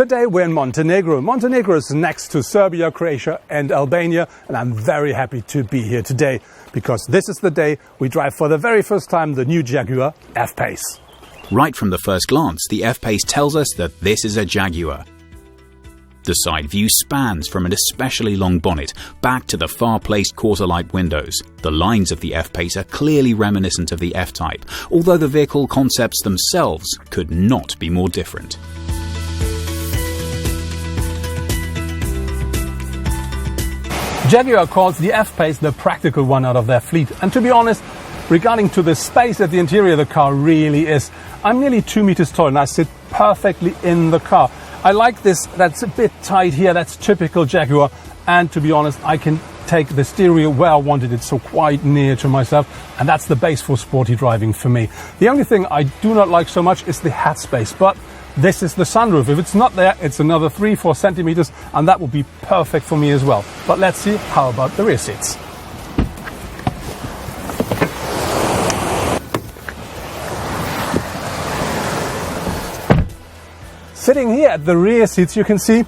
Today we're in Montenegro. Montenegro is next to Serbia, Croatia and Albania, and I'm very happy to be here today because this is the day we drive for the very first time the new Jaguar F-Pace. Right from the first glance, the F-Pace tells us that this is a Jaguar. The side view spans from an especially long bonnet back to the far-placed quarter-light windows. The lines of the F-Pace are clearly reminiscent of the F-Type, although the vehicle concepts themselves could not be more different. Jaguar calls the F-Pace the practical one out of their fleet, and to be honest, regarding to the space at the interior, the car really is. I'm nearly 2 meters tall and I sit perfectly in the car. I like this, that's a bit tight here, that's typical Jaguar, and to be honest, I can take the stereo where I wanted it, so quite near to myself, and that's the base for sporty driving for me. The only thing I do not like so much is the headspace, but this is the sunroof. If it's not there, it's another 3-4 centimeters, and that would be perfect for me as well. But let's see, how about the rear seats? Sitting here at the rear seats, you can see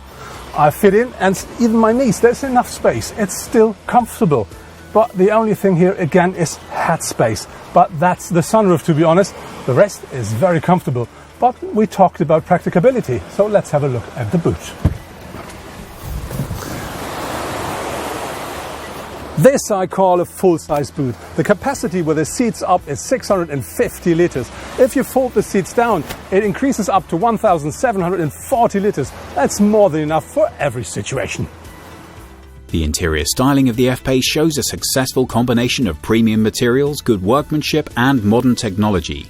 I fit in, and even my knees, there's enough space. It's still comfortable. But the only thing here again is headspace. But that's the sunroof, to be honest. The rest is very comfortable. But we talked about practicability, so let's have a look at the boot. This I call a full-size boot. The capacity with the seats up is 650 liters. If you fold the seats down, it increases up to 1,740 liters. That's more than enough for every situation. The interior styling of the F-Pace shows a successful combination of premium materials, good workmanship and modern technology.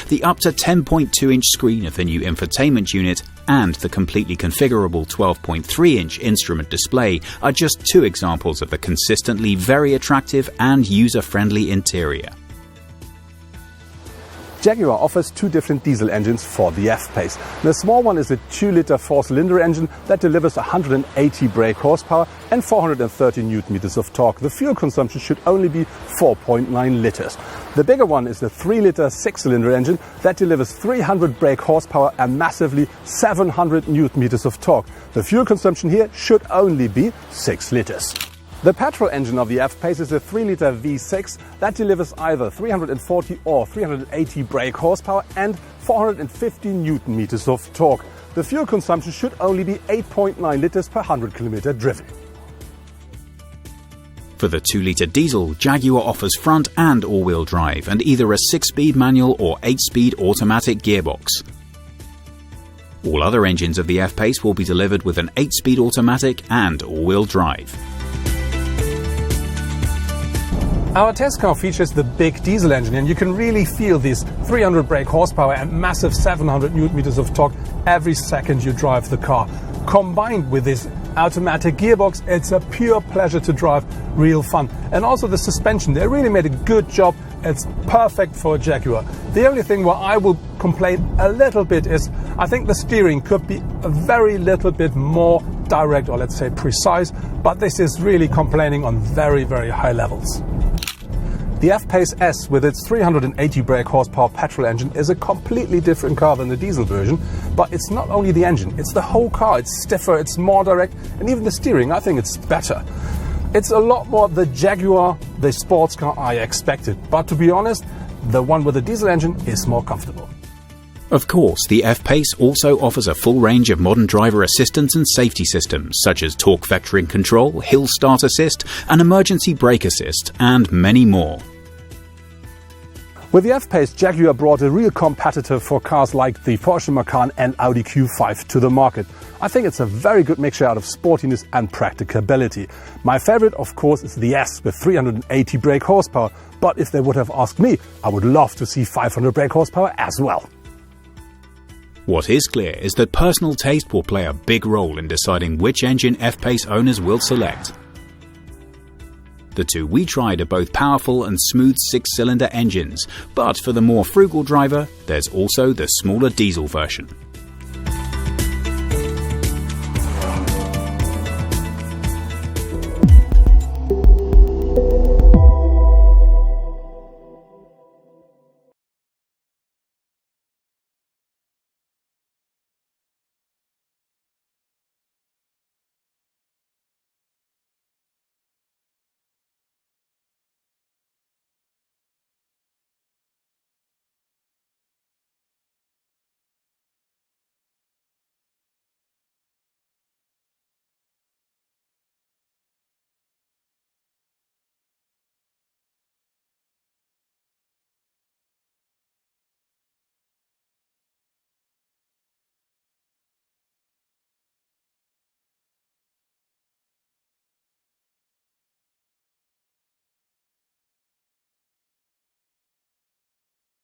The up to 10.2-inch screen of the new infotainment unit and the completely configurable 12.3-inch instrument display are just two examples of the consistently very attractive and user-friendly interior. Jaguar offers two different diesel engines for the F-Pace. The small one is a 2-liter 4-cylinder engine that delivers 180 brake horsepower and 430 Nm of torque. The fuel consumption should only be 4.9 liters. The bigger one is the 3-liter 6-cylinder engine that delivers 300 brake horsepower and massively 700 Nm of torque. The fuel consumption here should only be 6 liters. The petrol engine of the F-Pace is a 3-liter V6 that delivers either 340 or 380 brake horsepower and 450 Nm of torque. The fuel consumption should only be 8.9 liters per 100 km driven. For the 2-liter diesel, Jaguar offers front and all-wheel drive and either a 6-speed manual or 8-speed automatic gearbox. All other engines of the F-Pace will be delivered with an 8-speed automatic and all-wheel drive. Our test car features the big diesel engine, and you can really feel these 300 brake horsepower and massive 700 Nm of torque every second you drive the car. Combined with this automatic gearbox, it's a pure pleasure to drive, real fun. And also the suspension, they really made a good job. It's perfect for a Jaguar. The only thing where I will complain a little bit is I think the steering could be a very little bit more direct, or let's say precise, but this is really complaining on very, very high levels. The F-Pace S with its 380 brake horsepower petrol engine is a completely different car than the diesel version, but it's not only the engine, it's the whole car. It's stiffer, it's more direct, and even the steering, I think it's better. It's a lot more the Jaguar, the sports car I expected, but to be honest, the one with the diesel engine is more comfortable. Of course, the F-Pace also offers a full range of modern driver assistance and safety systems, such as torque vectoring control, hill start assist, and emergency brake assist, and many more. With the F-Pace, Jaguar brought a real competitor for cars like the Porsche Macan and Audi Q5 to the market. I think it's a very good mixture out of sportiness and practicability. My favorite, of course, is the S with 380 brake horsepower, but if they would have asked me, I would love to see 500 brake horsepower as well. What is clear is that personal taste will play a big role in deciding which engine F-Pace owners will select. The two we tried are both powerful and smooth 6-cylinder engines, but for the more frugal driver, there's also the smaller diesel version.